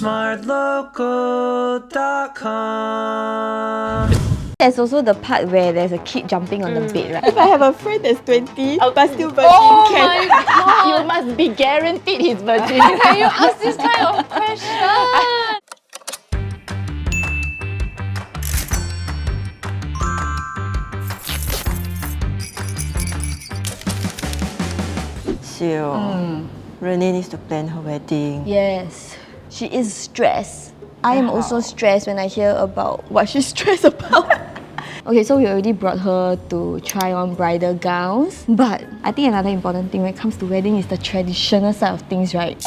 TheSmartLocal.com. There's also the part where there's a kid jumping on the bed, right? If I have a friend that's 20 but still virgin, my God. You must be guaranteed he's virgin. Can you ask this kind of question? So, Renae needs to plan her wedding. Yes, she is stressed. I am also stressed when I hear about what she's stressed about. Okay, so we already brought her to try on bridal gowns, but I think another important thing when it comes to wedding is the traditional side of things, right?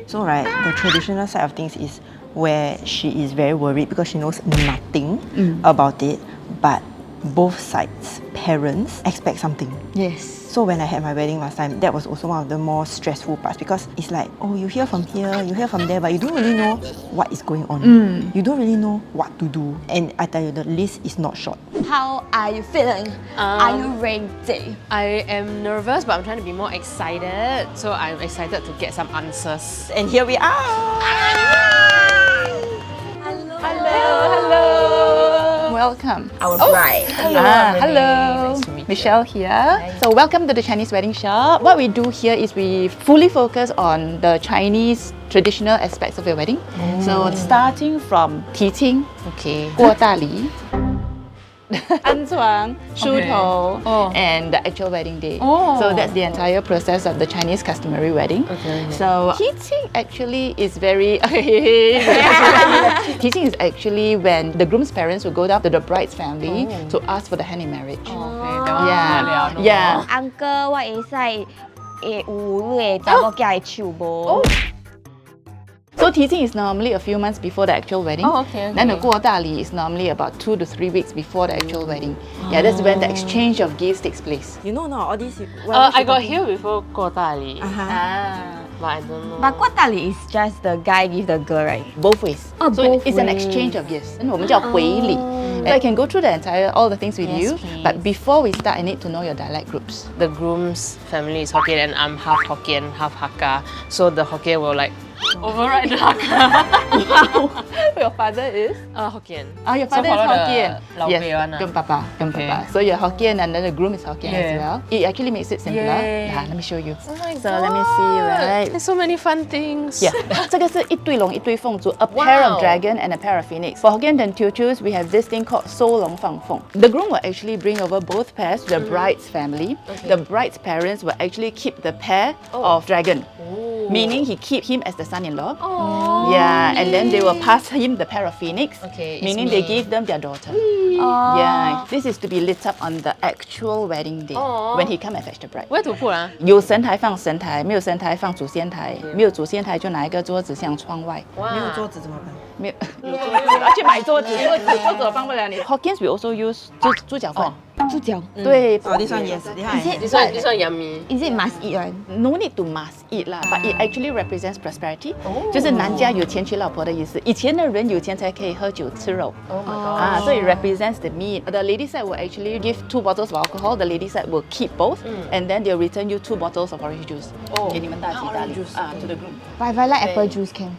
So right, the traditional side of things is where she is very worried because she knows nothing about it, but both sides, parents, expect something. Yes. So when I had my wedding last time, that was also one of the more stressful parts because it's like, oh, you hear from here, you hear from there, but you don't really know what is going on. You don't really know what to do. And I tell you, the list is not short. How are you feeling? Are you ready? I am nervous, but I'm trying to be more excited. So I'm excited to get some answers. And here we are! Hello. Welcome. Our bride. Hello. Nice to meet you. Michelle here. So welcome to the Chinese wedding shop. What we do here is we fully focus on the Chinese traditional aspects of your wedding. So starting from teaching, 过大礼, 安床, 梳头, and the actual wedding day. So that's the entire process of the Chinese customary wedding. So teaching actually is very... Teaching is actually when the groom's parents will go down to the bride's family to ask for the hand in marriage. Yeah. Uncle, what is like? 有你找我家的手无？ So teaching is normally a few months before the actual wedding. Then the 过大礼 is normally about 2 to 3 weeks before the actual wedding. Yeah, that's when the exchange of gifts takes place. You know not all these... I got here before 过大礼, Ah. but I don't know. But 过大礼 is just the guy give the girl, right? Both ways. Oh, so both it's an ways. exchange of gifts. 我们叫回礼. So I can go through the entire all the things with you, but before we start, I need to know your dialect groups. The groom's family is Hokkien and I'm half Hokkien, half Hakka. So the Hokkien will like override the Hakka. Your father is? Hokkien. Your father is Hokkien. Yes. Geng Papa. So you're Hokkien and then the groom is Hokkien as well. It actually makes it simpler. Yeah, let me show you. Oh my So let me see, right? There's so many fun things. Yeah, 这个是一对龙一对凤珠, a pair of dragon and a pair of phoenix. For Hokkien and Teochews, we have this thing called 收龙放凤. The groom will actually bring over both pairs to the bride's family. The bride's parents will actually keep the pair of dragon, meaning he keep him as the son-in-law. Yeah, and then they will pass him the pair of phoenix, meaning they give them their daughter. Yeah, this is to be lit up on the actual wedding day when he come and fetch the bride. Where to put? 有神台放神台，没有神台放祖先台，没有祖先台就拿一个桌子向窗外。没有桌子怎么办？没有，要去买桌子，桌子我帮不了你。Hokkiens we also use 猪脚饭。猪脚。对。Oh, this one yes. This one yummy. Is it must eat one? No need to must eat 啦 but it actually represents prosperity. 就是男家有钱娶老婆的意思。以前的人有钱才可以喝酒吃肉。Oh my god. So it represents the meat. The lady side will actually give 2 bottles of alcohol. The lady side will keep both, and then they'll return you 2 bottles of orange juice. 给你们大吉大利 to the groom. But if I like apple juice can.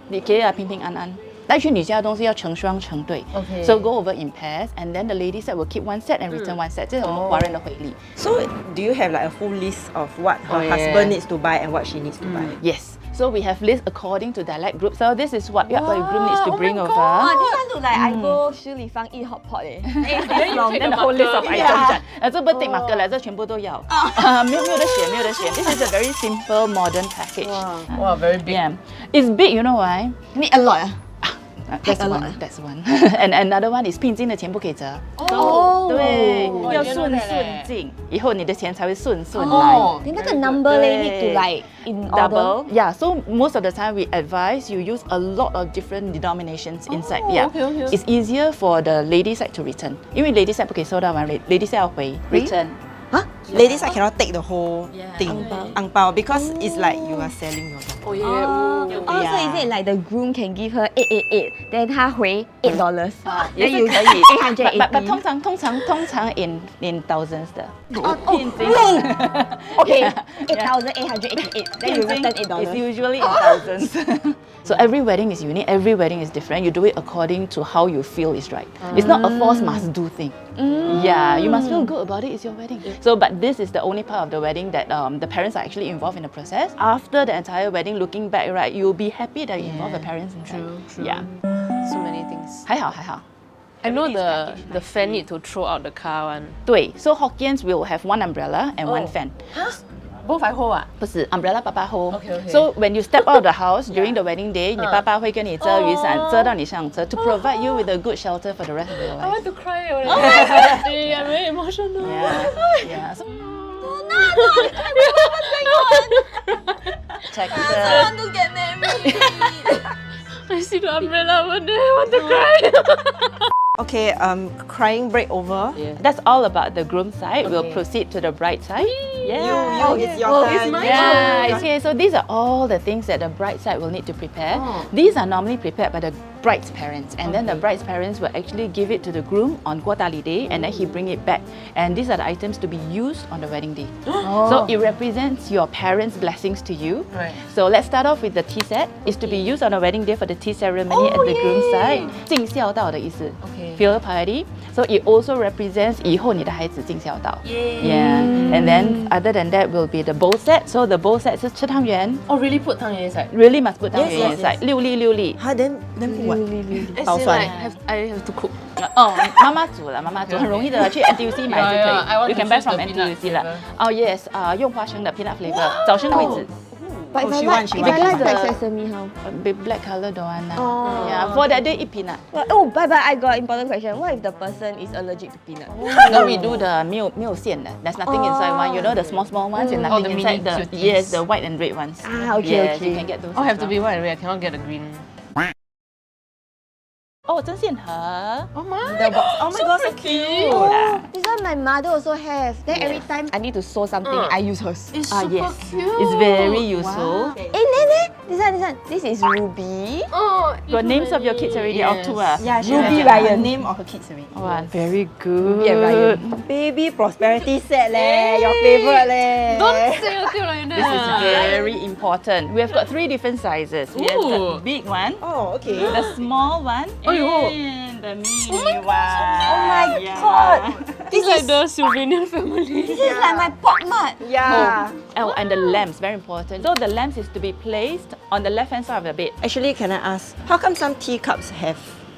你可以平平安安。带去你家的东西要成双成对 So go over in pairs, and then the lady set will keep one set and return one set. 这是我们华人的回礼。 So do you have like a full list of what her husband needs to buy and what she needs to buy? Yes. So we have lists according to dialect group. So this is what your groom needs to bring over. Oh, this one look like I go 十里方 eat hot pot Then the whole list of items. 这不 take marker 了，这全部都要。没有得选，没有得选。This is a very simple modern package. Wow, very big. Yeah, it's big. You know why? Need a lot. That's one. That's one. And another one is 聘金的钱不可以折。对，要顺进，以后你的钱才会顺来。你那个 number need to like in double. Yeah. So most of the time we advise you use a lot of different denominations inside. Yeah. It's easier for the lady side to return. 因为 lady side 不可以收到完 ，lady side 要回 return. Huh? Ladies I cannot take the whole thing, ang bao, because it's like you are selling your daughter. so is it like the groom can give her 888, then 他回$8, 也 then 是 you 可以 880. but 通常 in thousands 的。 Okay, Yeah. 8,888. Then you return It's $8. usually in thousands. So every wedding is unique, every wedding is different. You do it according to how you feel is right. It's not a force must do thing. Yeah, you must feel good about it, it's your wedding. So, but this is the only part of the wedding that the parents are actually involved in the process. After the entire wedding, looking back, right, you'll be happy that you involve the parents inside. True. Yeah. So many things. 还好。 I know the fan need to throw out the car one. 对 so Hokkiens will have one umbrella and one fan. Both I hold 啊？不是 umbrella 爸爸 hold. Okay. So when you step out of the house during the wedding day, 你爸爸会跟你遮雨伞，遮到你上车 to provide you with a good shelter for the rest of your I life. want to cry. Oh my god. I'm very emotional. Yeah. So, check I want to get married. I see the umbrella over there. I want to cry. Okay, crying break over. that's all about the groom side. We'll proceed to the bride side. Yeah. It's your turn. it's my Yeah, okay, so these are all the things that the bride side will need to prepare. These are normally prepared by the bride's parents, and then the bride's parents will actually give it to the groom on Guatali Day, and then he bring it back. And these are the items to be used on the wedding day. So it represents your parents' blessings to you. Right. So let's start off with the tea set. It's to be used on the wedding day for the tea ceremony at the groom's side. 尽孝道的意思. Okay. Filial piety. So it also represents 以后你的孩子尽孝道. Yeah. And then other than that will be the bowl set. So the bowl set 是吃汤圆. Oh, really put 汤圆 inside? Really must put 汤圆 Yes. inside. 六粒六粒. Huh, then put what? As in, 捣蒜。 like, I have to cook. 哦，妈妈煮了，妈妈煮很容易的，去 NTUC 买就可 Yeah, I want 以。You to can buy choose from the peanut NTUC 了 flavour.。哦，yes，用花生的 peanut flavor，早生贵子。 But if Oh, I she like, want, she if I want. like black The- sesame, how? Black color don't want lah. Yeah, for that day eat peanut. Oh, but I got important question. What if the person is allergic to peanut? Now we do the 没有馅的. There's nothing inside one. You know the small ones with nothing the mini inside. The cuties. yes, the white and red ones. Ah, okay, yes, okay. you can get those. Oh, as have to well. be white and red. I cannot get the green. 哦，针线盒。 Oh my. Oh my god, so cute. Oh, this one my mother also have. Then every time I need to sew something, I use hers. It's Ah, super yes. cute. It's very useful. Nene, this one. This is Ruby. Oh, Got names of your kids already, all two ah. Yeah, she Ruby has Ryan. the name of her kids already. Wow, very good. Ruby and Ryan. Baby prosperity set leh, your favorite leh. don't say until like that. This is very important. We have got 3 different sizes. We have the Ooh. big one, Oh, okay. the small one, and the mini one. Oh my God. It's like the Sylvanian family. This is like my pot mat. Yeah. Oh, and the lamps, very important. So the lamps is to be placed on the left-hand side of the bed. Actually, can I ask, how come some teacups have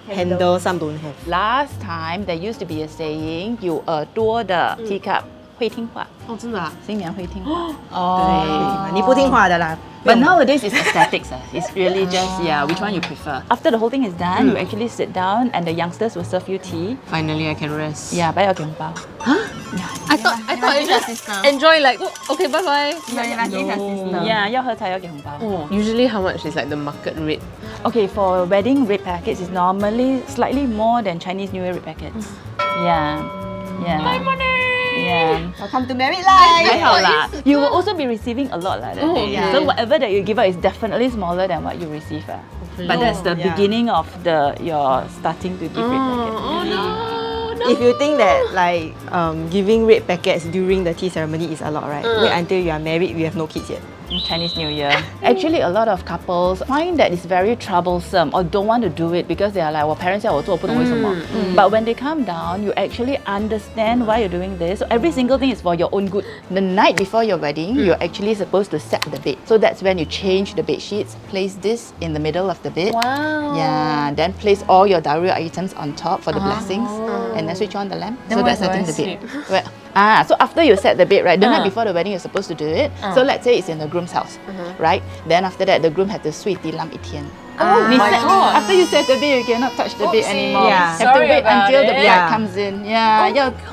handle, some don't have? Last time, there used to be a saying, 有耳朵的 teacup 会听话，哦，真的啊？新娘会听话。你不听话的啦。 But nowadays it's aesthetics. It's really just, which one you prefer. After the whole thing is done, you actually sit down and the youngsters will serve you tea. Finally, I can rest. Yeah, 不要给红包。 I thought you just enjoy like, oh, okay, bye bye. Yeah, 要喝茶要给红包。 Usually, how much is like the market rate? Okay, for wedding red packets, it's normally slightly more than Chinese New Year red packets. Yeah. My money! Yeah. Welcome to married life. 还好啦. You will also be receiving a lot like that. Oh, Yeah. So whatever that you give out is definitely smaller than what you receive. But that's the Yeah. beginning of your starting to give red packets. Oh no. If you think that like giving red packets during the tea ceremony is a lot, right? Wait until you are married, you have no kids yet. Chinese New Year. Actually, a lot of couples find that it's very troublesome or don't want to do it because they are like, 我 parents 要我做，不懂为什么。But when they come down, you actually understand why you're doing this. So every single thing is for your own good. The night before your wedding, you're actually supposed to set the bed. So that's when you change the bed sheets, place this in the middle of the bed. Wow. Yeah, then place all your dowry items on top for the blessings, and then switch on the lamp. So where that's do I setting the bed. sleep? Well, so after you set the bed, right, the night before the wedding, you're supposed to do it. So let's say it's in the groom's house, right? Then after that, the groom had to sweet the lamp 1天. my God. After you set the bed, you cannot touch the bed anymore. Yeah. Have to Sorry wait about until the it. bride Yeah. comes in. Yeah,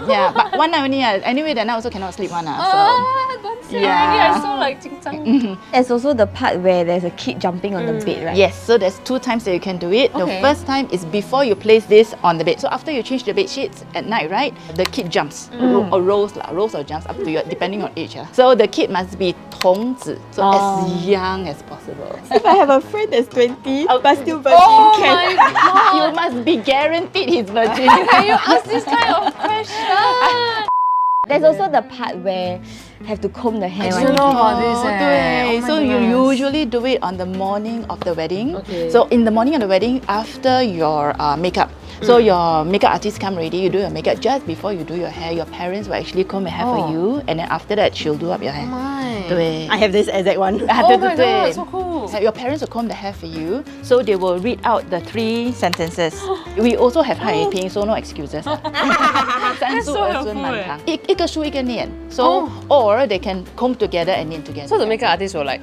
yeah. But one night only. Anyway, the night also cannot sleep one. So. Ah, don't I saw like 紧张. There's also the part where there's a kid jumping on the bed, right? Yes, so there's 2 times that you can do it. Okay. The first time is before you place this on the bed. So after you change the bed sheets at night, right? The kid jumps or rolls or jumps up to you depending on age. So the kid must be 童子, so as young as possible. If I have a friend that's 20 but still virgin, Oh can my god! You must be guaranteed he's virgin. Can you ask this kind of question? There's also the part where have to comb the hair. I don't know about this. Oh 对 my so you goodness. usually do it on the morning of the wedding. Okay. So in the morning of the wedding, after your makeup. So your makeup artist come ready, you do your makeup just before you do your hair. Your parents will actually comb your hair for you, and then after that she'll do up your hair. My. 对 I have this exact one. Oh my god, so cool. Your parents will comb the hair for you, so they will read out the 3 sentences. We also have 汉语拼音, so no excuses. 三书二孙满堂，一个书一个念. So or they can comb together and knit together. So the makeup artist will like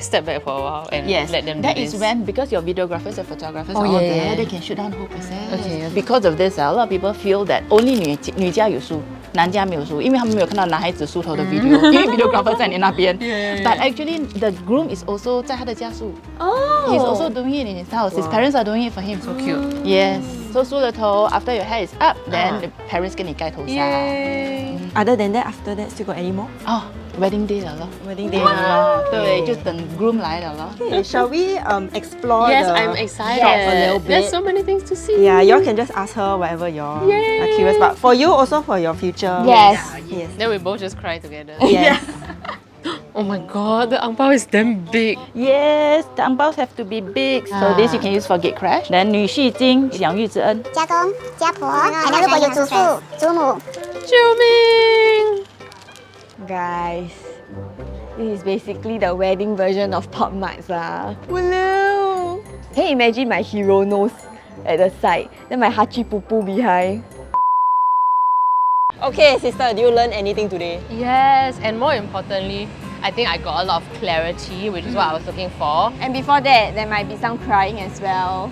step back for a while and Yes, let them do that this. is when, because your videographers and photographers Oh, are all yeah, there, yeah. they can shoot down the whole process. Okay. Because of this, a lot of people feel that only 女家有梳，男家没有梳，因为他们没有看到男孩子梳头的 video，因为 videographer 在你那边。But actually, the groom is also 在他的家梳。Oh. He's also doing it in his house. His parents are doing it for him. So cute. Yes. So 梳了头 after your hair is up, then the parents 给你盖头纱。 Yay. Other than that, after that, still got any more? 哦 ，wedding day 了咯。 Wedding day 了。对，就等 groom 来了咯。 Okay, shall we explore Yes, the I'm excited. shop a little bit? There's so many things to see. Yeah, y'all can just ask her whatever y'all are curious about. For you, also for your future. Yes. Yes. Then we both just cry together. Yes. Oh my god, the angbao is damn big. Yes, the angbao have to be big. So this you can use for gate crash. Then 女婿金养育之恩。家公、家婆，还能如果有祖父、祖母，救命! Guys, this is basically the wedding version of Pop Marts lah. Walao! Can you imagine my hero nose at the side, then my hachi pupu behind? Okay, sister, do you learn anything today? Yes, and more importantly, I think I got a lot of clarity, which is what I was looking for. And before that, there might be some crying as well.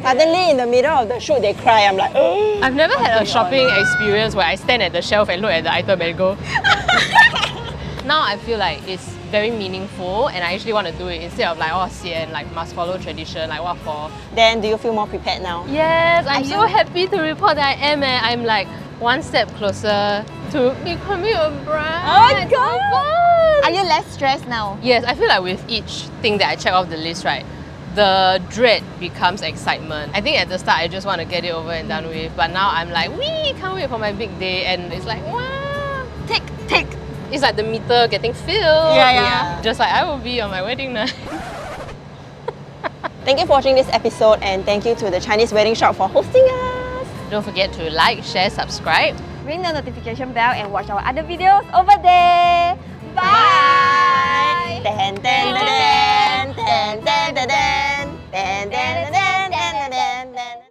Suddenly, in the middle of the shoot, they cry. I'm like, oh. I've never had a shopping experience where I stand at the shelf and look at the item and go. Now I feel like it's very meaningful and I actually want to do it instead of like, oh, sian, like must follow tradition, like what for? Then, do you feel more prepared now? Yes, I'm so happy to report that I am, and I'm like one step closer to becoming a bride. Oh my It's so God. fun. Are you less stressed now? Yes, I feel like with each thing that I check off the list, right, the dread becomes excitement. I think at the start I just want to get it over and done with, but now I'm like, wee, can't wait for my big day, and it's like, wow, Tick, tick. it's like the meter getting filled. Yeah. Just like I will be on my wedding night. Thank you for watching this episode, and thank you to the Chinese Wedding Shop for hosting us. Don't forget to like, share, subscribe. Ring the notification bell and watch our other videos over there. Bye. Ten, ten, ten, ten, ten, ten.